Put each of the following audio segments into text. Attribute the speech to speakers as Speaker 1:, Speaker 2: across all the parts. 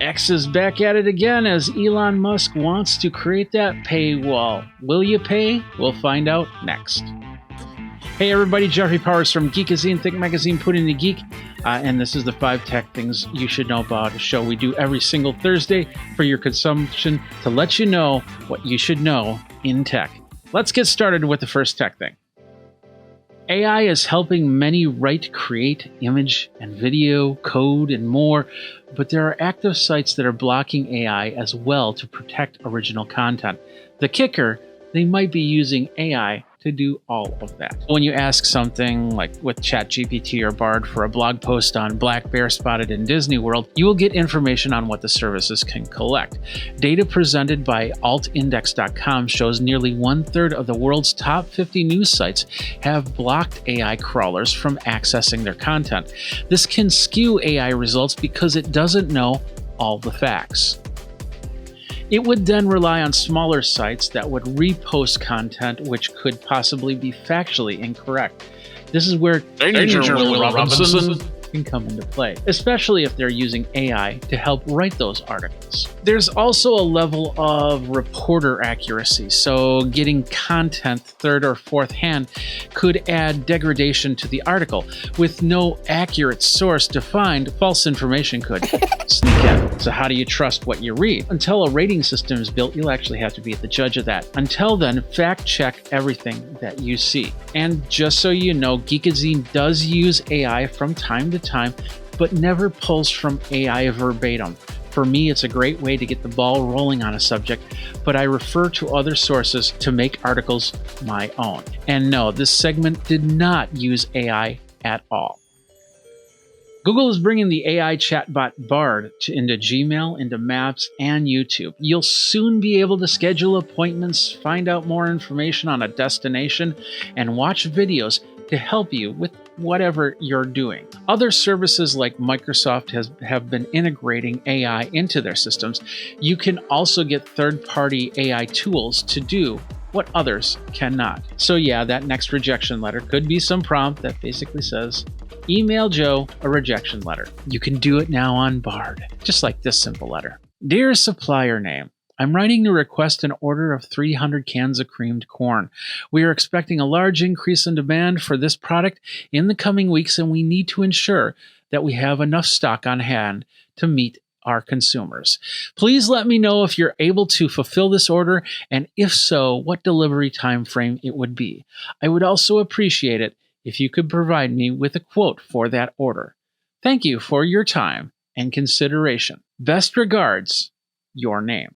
Speaker 1: X is back at it again as Elon Musk wants to create that paywall. Will you pay? We'll find out next. Hey everybody, Jeffrey Powers from Geekazine, Think Magazine, Put in the Geek, and this is the 5 tech things you should know about, a show we do every single Thursday for your consumption to let you know what you should know in tech. Let's get started with the first tech thing. AI is helping many write, create, image, and video, code, and more, but there are active sites that are blocking AI as well to protect original content. The kicker, they might be using AI to do all of that. When you ask something like with ChatGPT or Bard for a blog post on black bear spotted in Disney World, you will get information on what the services can collect. Data presented by altindex.com shows nearly 1/3 of the world's top 50 news sites have blocked AI crawlers from accessing their content. This can skew AI results because it doesn't know all the facts. It would then rely on smaller sites that would repost content which could possibly be factually incorrect. This is where Danger Will Robinson can come into play, especially if they're using AI to help write those articles. There's also a level of reporter accuracy, so getting content third or fourth hand could add degradation to the article. With no accurate source defined, false information could sneak in. So how do you trust what you read? Until a rating system is built, you'll actually have to be the judge of that. Until then, fact check everything that you see. And just so you know, Geekazine does use AI from time to time, but never pulls from AI verbatim. For me, it's a great way to get the ball rolling on a subject, but I refer to other sources to make articles my own. And no, this segment did not use AI at all. Google is bringing the AI chatbot Bard into Gmail, into Maps, and YouTube. You'll soon be able to schedule appointments, find out more information on a destination, and watch videos to help you with whatever you're doing. Other services like Microsoft have been integrating AI into their systems. You can also get third-party AI tools to do what others cannot. So yeah, that next rejection letter could be some prompt that basically says, email Joe a rejection letter. You can do it now on Bard, just like this simple letter. Dear supplier name, I'm writing to request an order of 300 cans of creamed corn. We are expecting a large increase in demand for this product in the coming weeks, and we need to ensure that we have enough stock on hand to meet our consumers. Please let me know if you're able to fulfill this order, and if so, what delivery time frame it would be. I would also appreciate it if you could provide me with a quote for that order. Thank you for your time and consideration. Best regards, your name.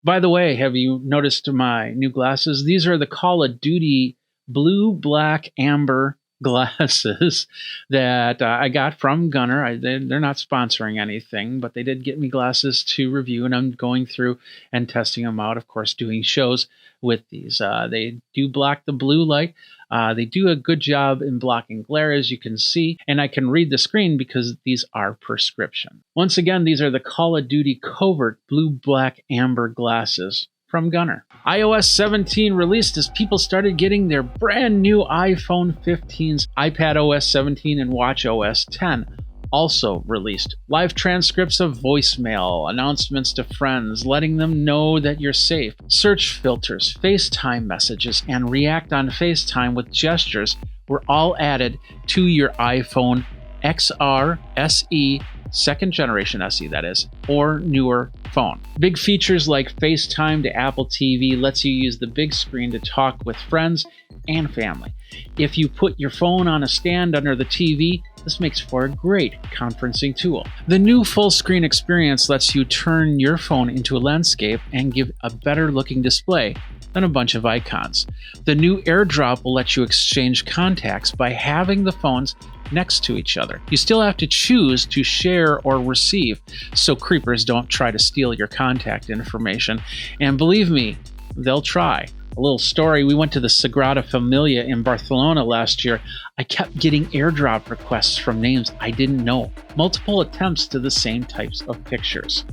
Speaker 1: By the way, have you noticed my new glasses? These are the Call of Duty blue, black, amber glasses that I got from Gunnar. They're not sponsoring anything, but they did get me glasses to review, and I'm going through and testing them out, of course, doing shows with these. They do block the blue light. They do a good job in blocking glare, as you can see, and I can read the screen because these are prescription. Once again, these are the Call of Duty Covert blue, black, amber glasses from Gunnar. iOS 17 released as people started getting their brand new iPhone 15s, iPadOS 17, and watchOS 10 also released. Live transcripts of voicemail, announcements to friends, letting them know that you're safe, search filters, FaceTime messages, and react on FaceTime with gestures were all added to your iPhone XR, SE, second generation SE that is, or newer phone. Big features like FaceTime to Apple TV lets you use the big screen to talk with friends and family. If you put your phone on a stand under the TV, this makes for a great conferencing tool. The new full screen experience lets you turn your phone into a landscape and give a better looking display than a bunch of icons. The new AirDrop will let you exchange contacts by having the phones next to each other. You still have to choose to share or receive, so creepers don't try to steal your contact information. And believe me, they'll try. A little story, we went to the Sagrada Familia in Barcelona last year. I kept getting airdrop requests from names I didn't know. Multiple attempts to the same types of pictures.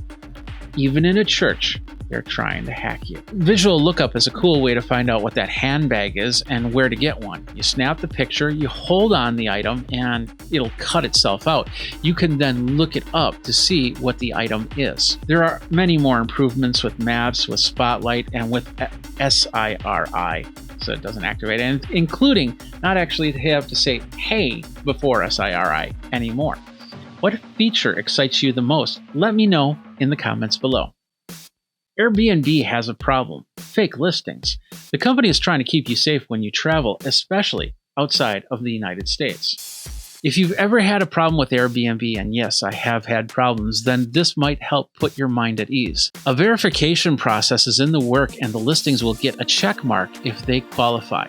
Speaker 1: Even in a church, they're trying to hack you. Visual lookup is a cool way to find out what that handbag is and where to get one. You snap the picture, you hold on the item, and it'll cut itself out. You can then look it up to see what the item is. There are many more improvements with maps, with Spotlight, and with SIRI, so it doesn't activate, and including not actually have to say hey before SIRI anymore. What feature excites you the most? Let me know in the comments below. Airbnb has a problem: fake listings. The company is trying to keep you safe when you travel, especially outside of the United States. If you've ever had a problem with Airbnb, and yes, I have had problems, then this might help put your mind at ease. A verification process is in the work, and the listings will get a check mark if they qualify.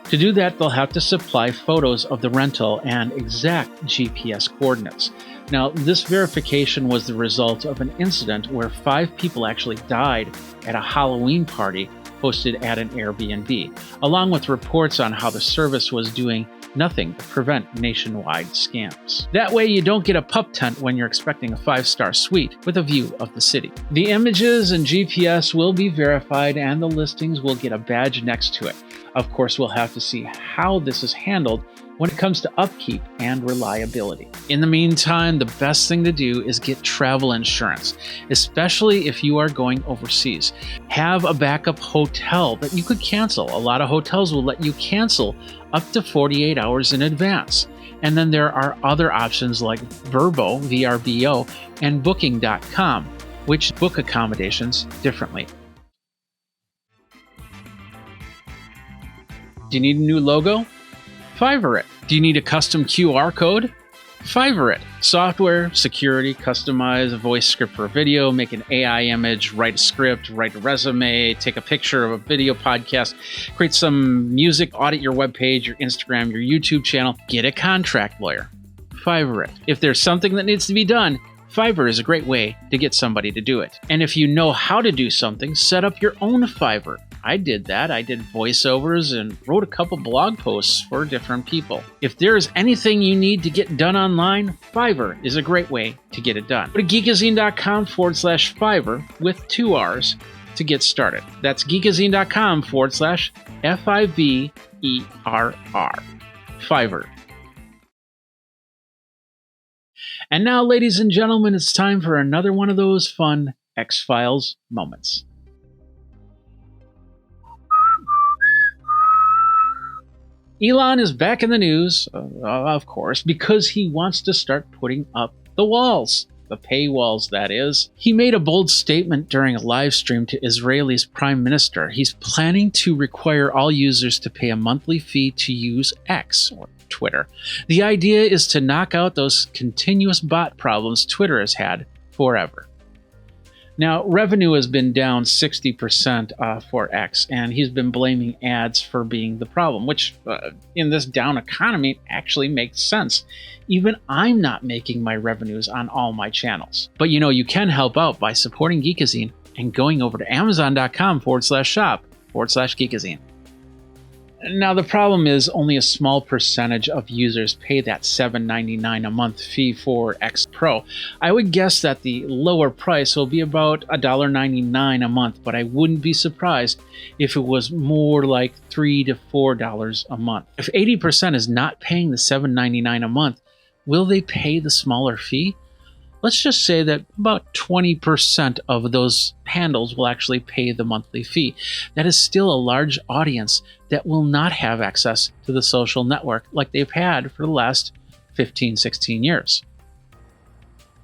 Speaker 1: To do that, they'll have to supply photos of the rental and exact GPS coordinates. Now, this verification was the result of an incident where 5 people actually died at a Halloween party hosted at an Airbnb, along with reports on how the service was doing nothing to prevent nationwide scams. That way you don't get a pup tent when you're expecting a 5-star suite with a view of the city. The images and GPS will be verified, and the listings will get a badge next to it. Of course, we'll have to see how this is handled when it comes to upkeep and reliability. In the meantime, the best thing to do is get travel insurance, especially if you are going overseas. Have a backup hotel that you could cancel. A lot of hotels will let you cancel up to 48 hours in advance. And then there are other options like Vrbo, VRBO, and Booking.com, which book accommodations differently. Do you need a new logo? Fiverr it. Do you need a custom QR code? Fiverr it. Software, security, customize a voice script for a video, make an AI image, write a script, write a resume, take a picture of a video podcast, create some music, audit your webpage, your Instagram, your YouTube channel, get a contract lawyer. Fiverr it. If there's something that needs to be done, Fiverr is a great way to get somebody to do it. And if you know how to do something, set up your own Fiverr. I did that. I did voiceovers and wrote a couple blog posts for different people. If there's anything you need to get done online, Fiverr is a great way to get it done. Go to geekazine.com/Fiverr with 2 R's to get started. That's geekazine.com/FIVERR. Fiverr. And now, ladies and gentlemen, it's time for another one of those fun X-Files moments. Elon is back in the news, of course, because he wants to start putting up the walls. The paywalls, that is. He made a bold statement during a live stream to Israel's Prime Minister. He's planning to require all users to pay a monthly fee to use X, or Twitter. The idea is to knock out those continuous bot problems Twitter has had forever. Now, revenue has been down 60% for X, and he's been blaming ads for being the problem, which in this down economy actually makes sense. Even I'm not making my revenues on all my channels. But you know, you can help out by supporting Geekazine and going over to amazon.com/shop/Geekazine. Now, the problem is only a small percentage of users pay that $7.99 a month fee for X Pro. I would guess that the lower price will be about $1.99 a month, but I wouldn't be surprised if it was more like $3 to $4 a month. If 80% is not paying the $7.99 a month, will they pay the smaller fee? Let's just say that about 20% of those handles will actually pay the monthly fee. That is still a large audience that will not have access to the social network like they've had for the last 15, 16 years.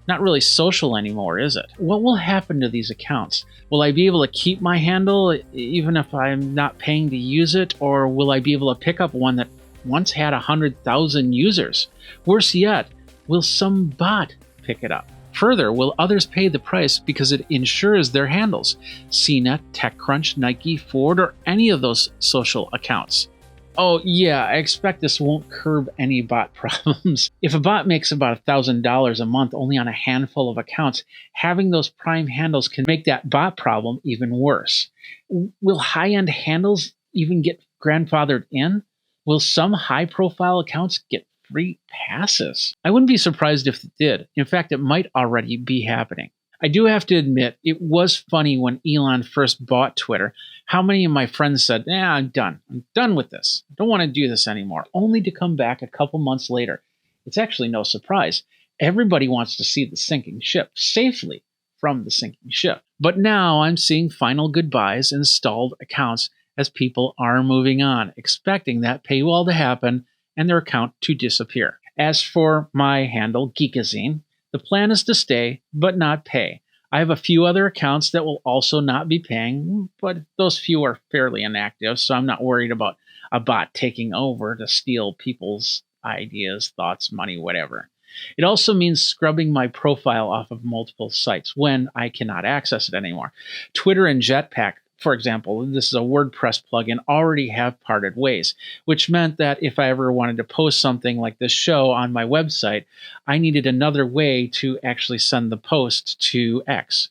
Speaker 1: Not really social anymore, is it? What will happen to these accounts? Will I be able to keep my handle even if I'm not paying to use it? Or will I be able to pick up one that once had 100,000 users? Worse yet, will some bot pick it up? Further, will others pay the price because it insures their handles? CNET, TechCrunch, Nike, Ford, or any of those social accounts? Oh yeah, I expect this won't curb any bot problems. If a bot makes about $1,000 a month only on a handful of accounts, having those prime handles can make that bot problem even worse. Will high-end handles even get grandfathered in? Will some high-profile accounts get free passes? I wouldn't be surprised if it did. In fact, it might already be happening. I do have to admit, it was funny when Elon first bought Twitter, how many of my friends said, I'm done. I'm done with this. I don't want to do this anymore, only to come back a couple months later. It's actually no surprise. Everybody wants to see the sinking ship safely from the sinking ship. But now I'm seeing final goodbyes in stalled accounts as people are moving on, expecting that paywall to happen and their account to disappear. As for my handle, Geekazine, the plan is to stay, but not pay. I have a few other accounts that will also not be paying, but those few are fairly inactive, so I'm not worried about a bot taking over to steal people's ideas, thoughts, money, whatever. It also means scrubbing my profile off of multiple sites when I cannot access it anymore. Twitter and Jetpack, for example, this is a WordPress plugin, already have parted ways, which meant that if I ever wanted to post something like this show on my website, I needed another way to actually send the post to X.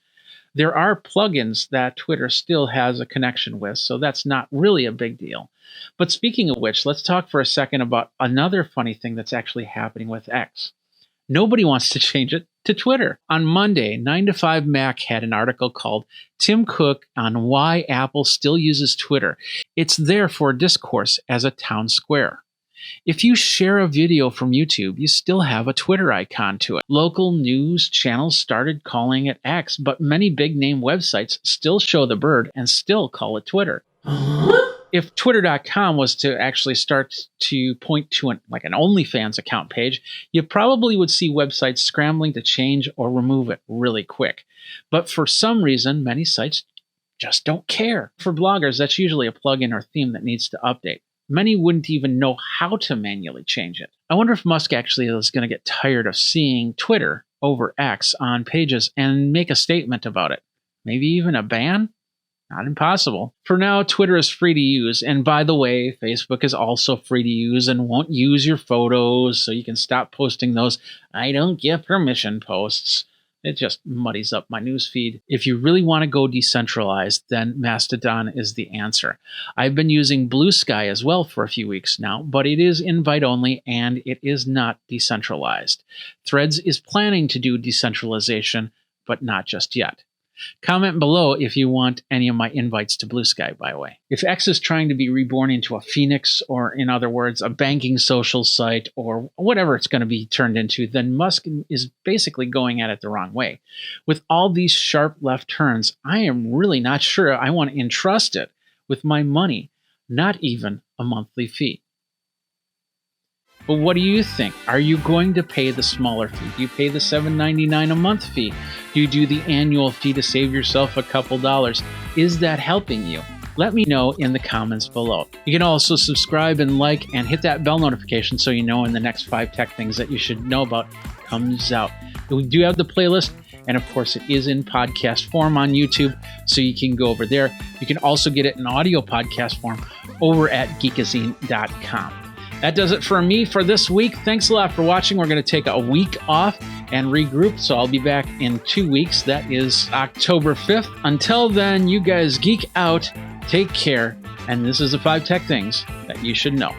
Speaker 1: There are plugins that Twitter still has a connection with, so that's not really a big deal. But speaking of which, let's talk for a second about another funny thing that's actually happening with X. Nobody wants to change it to Twitter. On Monday, 9to5Mac had an article called Tim Cook on Why Apple Still Uses Twitter. It's there for discourse as a town square. If you share a video from YouTube, you still have a Twitter icon to it. Local news channels started calling it X, but many big-name websites still show the bird and still call it Twitter. If Twitter.com was to actually start to point to an OnlyFans account page, you probably would see websites scrambling to change or remove it really quick. But for some reason, many sites just don't care. For bloggers, that's usually a plugin or theme that needs to update. Many wouldn't even know how to manually change it. I wonder if Musk actually is going to get tired of seeing Twitter over X on pages and make a statement about it. Maybe even a ban? Not impossible. For now, Twitter is free to use. And by the way, Facebook is also free to use and won't use your photos, so you can stop posting those I don't give permission posts. It just muddies up my newsfeed. If you really want to go decentralized, then Mastodon is the answer. I've been using Blue Sky as well for a few weeks now, but it is invite only and it is not decentralized. Threads is planning to do decentralization, but not just yet. Comment below if you want any of my invites to Blue Sky, by the way. If X is trying to be reborn into a phoenix, or in other words, a banking social site, or whatever it's going to be turned into, then Musk is basically going at it the wrong way. With all these sharp left turns, I am really not sure I want to entrust it with my money, not even a monthly fee. But what do you think? Are you going to pay the smaller fee? Do you pay the $7.99 a month fee? Do you do the annual fee to save yourself a couple dollars? Is that helping you? Let me know in the comments below. You can also subscribe and like and hit that bell notification so you know when the next 5 tech things that you should know about comes out. We do have the playlist, and of course it is in podcast form on YouTube, so you can go over there. You can also get it in audio podcast form over at Geekazine.com. That does it for me for this week. Thanks a lot for watching. We're going to take a week off and regroup, so I'll be back in 2 weeks. That is October 5th. Until then, you guys geek out, take care, and this is the 5 tech things that you should know.